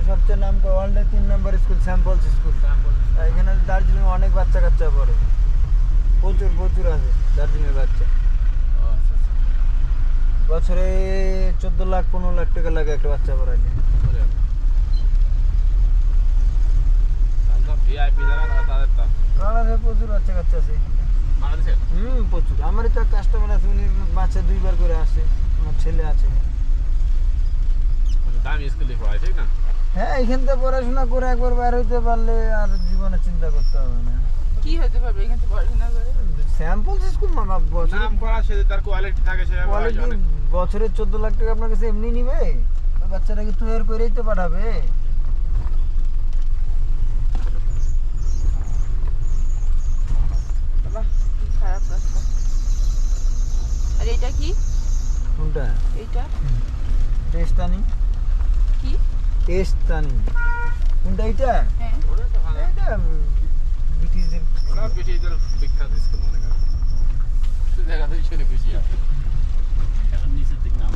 সবচেয়ে নাম ওয়ার্ল্ডের 3 নম্বর স্কুল স্যাম্পলস স্কুল। এখানে দার্জিলিং অনেক বাচ্চা কাচ্চা পড়ে, প্রচুর আছে দার্জিলিংয়ের বাচ্চা। বছরে 14 লাখ 15 লাখ টাকা লাগে একটা বাচ্চা পড়াইলে। বাংলাদেশে প্রচুর বাচ্চা কাচ্চা আছে প্রচুর। আমারই তো কাস্টমার আছে, উনি মাসে 2 বার করে আসে, আমার ছেলে আছে। হ্যাঁ, এখান থেকে পড়াশোনা করে একবার বাইরে হইতে পারলে আর জীবনে চিন্তা করতে হবে না। কি হতে পারবে এখান থেকে পড়াশোনা করে? স্যাম্পলস স্কুল বছরে 14 লাখ টাকা আপনার কাছে এমনি নিবে? বাচ্চাটাকে তৈরি করেই তো পাঠাবে। খারাপ রাস্তা। আর এটা কি? কোনটা? এইটা টেস্টানি। কি টেস্টানি? কোনটা এইটা? হ্যাঁ, এইটা ব্রিটিশদের বিখ্যাত স্কুল মনে করেন। জায়গাতেই শুনে খুশি আছে। এখন নিচের দিক নাম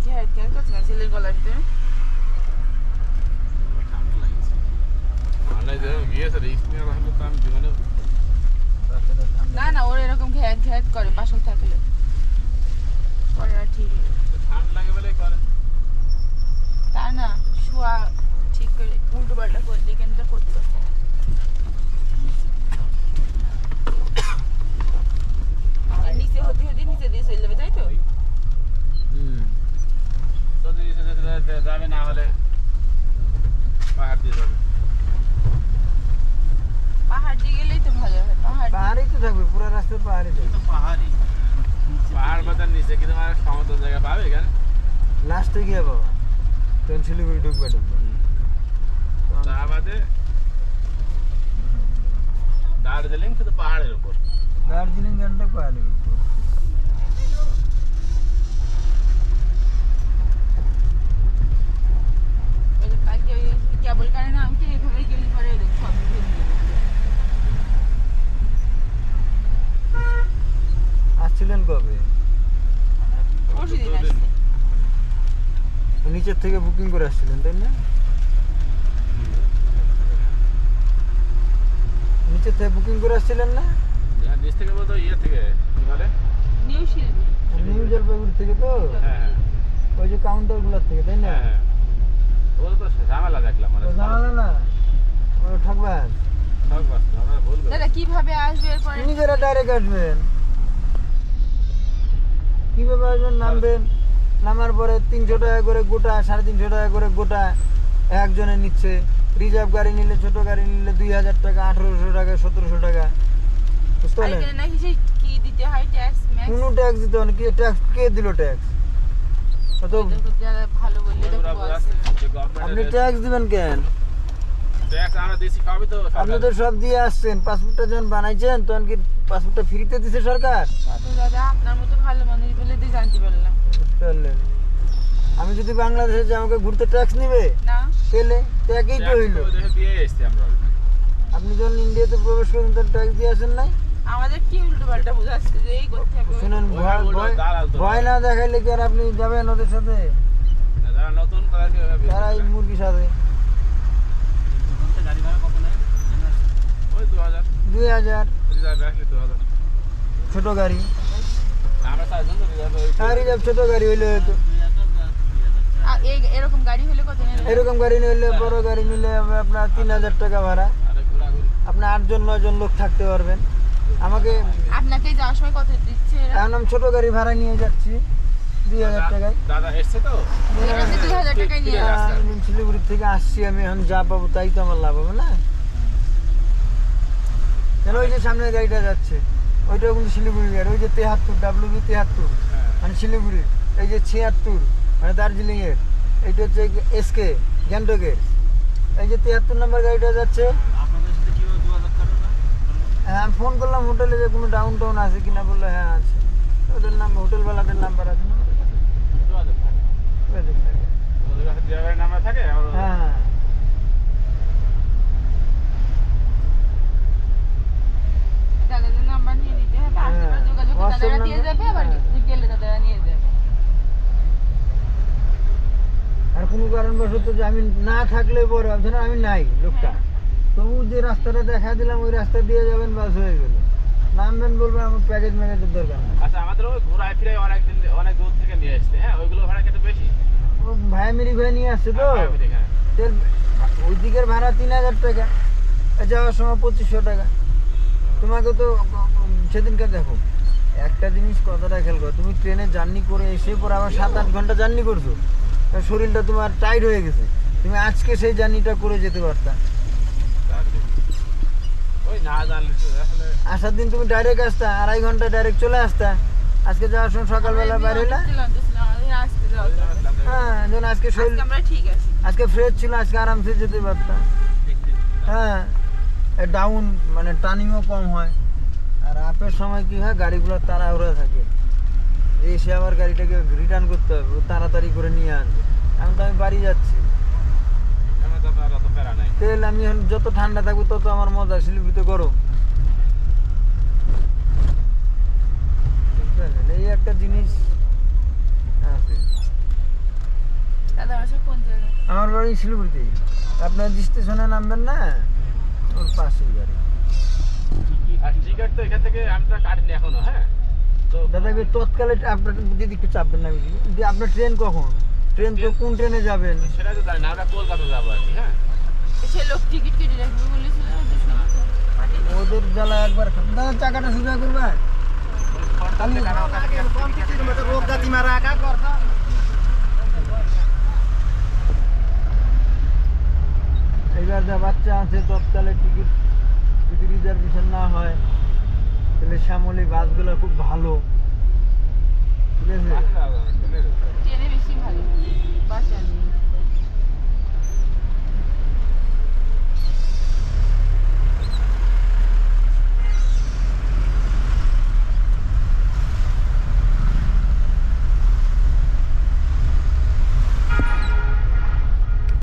কি হয় কেন করছ না ছেলের গলার ভিতরে? ঠান্ডা লাগছে। ঠান্ডা গিয়েছে রিস্মিয়া হলে তো আমি জীবনে না ওর এরকম ঘ্যাট করে পাশে থাকলে পরে আর ঠিক ঠান্ডা লাগে বলেই করে। তা না শোয়া ঠিক করে উল্টো পাল্টা করলে কেন তো করতে পারছে না। নিচে হতে নিচে দিয়ে চলে যাবে, তাই তো? যদি যাবে না হলে পাহাড় দিয়ে যাবে। পাহাড় দিয়ে গেলেই তো ভালো হয়। পাহাড়ই তো থাকবে, পুরো রাস্তায় পাহাড়ই থাকবে। তো পাহাড় বাজার নিচে কিন্তু আমার সমতল জায়গা পাবে এখানে লাস্টে গিয়ে বাবা তখন শিলিগুড়ি ঢুকবে। তা বাদে দার্জিলিং শুধু পাহাড়ের উপর। দার্জিলিং গ্যাংটক পাহাড়ে কিন্তু কালকে ওই কেবল কারে না আমি এইভাবে গেলে পরে সব আসছিলেন কবে? পরশুদিন আসছে। নিচের থেকে বুকিং করে আসছিলেন তাই না? নিচের থেকে বুকিং করে আসছিলেন না? নিচ থেকে বলতো ইয়ে থেকে কি বলে নিউ শিলিগুড়ি, নিউ জলপাইগুড়ি থেকে তো? হ্যাঁ ওই যে কাউন্টারগুলোর থেকে তাই না? হ্যাঁ ওগুলো তো ঝামেলা দেখলাম মানে জানালে না ওই ঠকবাজ। সব বাস্তব আমরা ভুল করি। দাদা কিভাবে আসবে এরপরে? নিজেরা ডাইরেক্ট আসবেন, কিভাবে আসবেন? নামবেন, নামার পরে 300 টাকা করে গোটা, 350 টাকা করে গোটা একজনে নিচ্ছে। রিজার্ভ গাড়ি নিলে, ছোট গাড়ি নিলে 2000 টাকা, 1800 টাকা, 1700 টাকা। বুঝতে পারলেন? এখানে নাকি সেই কি দিতে হয় ট্যাক্স ম্যাক্স? কোনো ট্যাক্স দিতে হবে না। কি ট্যাক্স কে দিল? ট্যাক্স যারা ভালো বললে দেখো আছে। আপনি ট্যাক্স দিবেন কেন? ট্যাক্স আমরা দিছি কবে তো আপনি তো সব দিয়ে আসছেন। পাসপোর্টটা যখন বানাইছেন তখন কি পাসপোর্টটা ফ্রিতে দিছে সরকার? তো দাদা আপনার মতো ভালো মানুষ বলে দিয়ে জানতে পারলাম। বুঝতে পারলেন? আমি যদি বাংলাদেশে যে আমাকে ঘুরতে ট্যাক্স নিবে না তাহলে ট্যাক্সই তো হইলো। দিয়ে এসেছি আমরা। আপনি যখন ইন্ডিয়াতে প্রবেশ করেন তখন ট্যাক্স দিয়ে আসেন নাই? আমাদের কি উল্টো পাল্টা বুঝাচ্ছে যে এই করতে হবে। শুনেন, ভয় না দেখাইলে কি আর আপনি যাবেন ওদের সাথে? যারা নতুন তারা এই মুরগির সাথে গাড়ি ভাড়া কত নেয়? ওই 2000 রিজার্ভ রাখলে 2000। ছোট গাড়ি। আমরা চারজন তো রিজার্ভ আর রিজার্ভ ছোট গাড়ি হইলে হয়তো। এরকম গাড়ি হলে কত নেয়? এরকম গাড়ি নিলে, বড় গাড়ি নিলে হবে আপনার 3000 টাকা ভাড়া। আরে ঘোরাঘুরি আপনি 8 জন 9 জন লোক থাকতে পারবেন। আমাকে আপনাকে যাওয়ার সময় কত দিচ্ছে এরা? এখন আমি ছোট গাড়ি ভাড়া নিয়ে যাচ্ছি 2000 টাকায়। দাদা এসছে তো এখানে 2000 টাকায় নিয়ে আসছে। আমি শিলিগুড়ি থেকে আসছি, আমি এখন যা পাবো তাই তো আমার লাভ হবে না? কেন ওই যে সামনের গাড়িটা যাচ্ছে ওইটাও কিন্তু শিলিগুড়ি গাড়ি। ওই যে 73 WB 73 মানে শিলিগুড়ির। এই যে 76 মানে দার্জিলিংয়ের। এইটা হচ্ছে SK গ্যাংটকের। এই যে 73 নম্বর গাড়িটা যাচ্ছে। আপনাদের সাথে কি যোগাযোগ করে না? হ্যাঁ, আমি ফোন করলাম হোটেলে যে কোনো ডাউন টাউন আছে কিনা, বললো হ্যাঁ আছে। ওদের নাম্বার, হোটেলওয়ালাদের নাম্বার আছে না? যোগাযোগ থাকে। যোগাযোগ থাকে। ওদের কাছে ড্রাইভারের নাম্বার থাকে। হ্যাঁ তাদের নাম্বার নিয়ে নিতে হবে। আশেপাশে যোগাযোগ দাদারা দিয়ে যাবে, আবার গেলে দাদারা নিয়ে যাবে। কারণবশত যে আমি না থাকলে পরে ধরুন আমি নাই লোকটা, তবু যে রাস্তাটা দেখা দিলাম ওই রাস্তা দিয়ে যাবেন, বাস হয়ে গেল। নামবেন, বলবেন আমার প্যাকেজ ম্যাকেজের দরকার নেই। আচ্ছা আমাদের ওই ঘোরায় ফিরে অনেক দূর থেকে নিয়ে আসছে, হ্যাঁ ওইগুলো ভাড়া কিন্তু বেশি। ও ভাই মেরি ভাই নিয়ে আসছে তো, হ্যাঁ, আমি দেখি, হ্যাঁ। তেল ওই দিকের ভাড়া 3000 টাকা, আর যাওয়ার সময় 2500 টাকা। তোমাকে তো সেদিনকে দেখো একটা জিনিস কথাটা খেয়াল করো, তুমি ট্রেনে জার্নি করে এসে পরে আবার 7-8 ঘন্টা জার্নি করছো, তার শরীরটা তোমার টাইট হয়ে গেছে, তুমি আজকে সেই জার্নিটা করে যেতে পারতা। তার দেখি। ওই না জানলে তো আসলে আসার দিন তুমি ডাইরেক্ট আসতা, 2.5 ঘন্টা ডাইরেক্ট চলে আসতা। আজকে যাওয়ার সময় সকালবেলা বাইর হইলা, হ্যাঁ যেন আজকে শরীর আমরা ঠিক আছে। আজকে ফ্রেশ ছিল, আজকে আরামসে যেতে পারতাম। হ্যাঁ ডাউন মানে টার্নিংও কম হয়, আর আপের সময় কি হয় গাড়িগুলো তাড়াহুড়া থাকে, এসে আবার গাড়িটাকে রিটার্ন করতে হবে, ও তাড়াতাড়ি করে নিয়ে আসবে। এখন তো আমি বাড়ি যাচ্ছি, আমার তো আর অত প্যারা নাই। তেল আমি এখন যত ঠান্ডা থাকবো তত আমার মজা, শিলিগুড়িতে গরম। বুঝতে পারলেন? এই একটা জিনিস আছে। দাদা বাসা কোন জায়গায়? আমার বাড়ি শিলিগুড়িতে, আপনার যে স্টেশনে নামবেন না ওর পাশেই বাড়ি। আর টিকিট তো এখান থেকে আমি তো কাটিনি এখনো, হ্যাঁ তো দাদা এবার তৎকালে আপনার দিদি একটু চাপবেন না বুঝলি, যে আপনার ট্রেন কখন, ট্রেন তো কোন ট্রেনে যাবেন? সেটা তো জানি না, আমরা কলকাতা যাবো আর কি, হ্যাঁ সে লোক টিকিট কেটে রাখবে বলেছিল, ওদের শুনে তো পাঠিয়ে ওদের জ্বালা একবার দাদা চাকাটা সোজা করবে। এইবার যা বাচ্চা আছে তৎকালে টিকিট যদি রিজার্ভেশন না হয় তাহলে শ্যামলী বাসগুলো খুব ভালো, ঠিক আছে। ট্রেনে বেশি ভালো।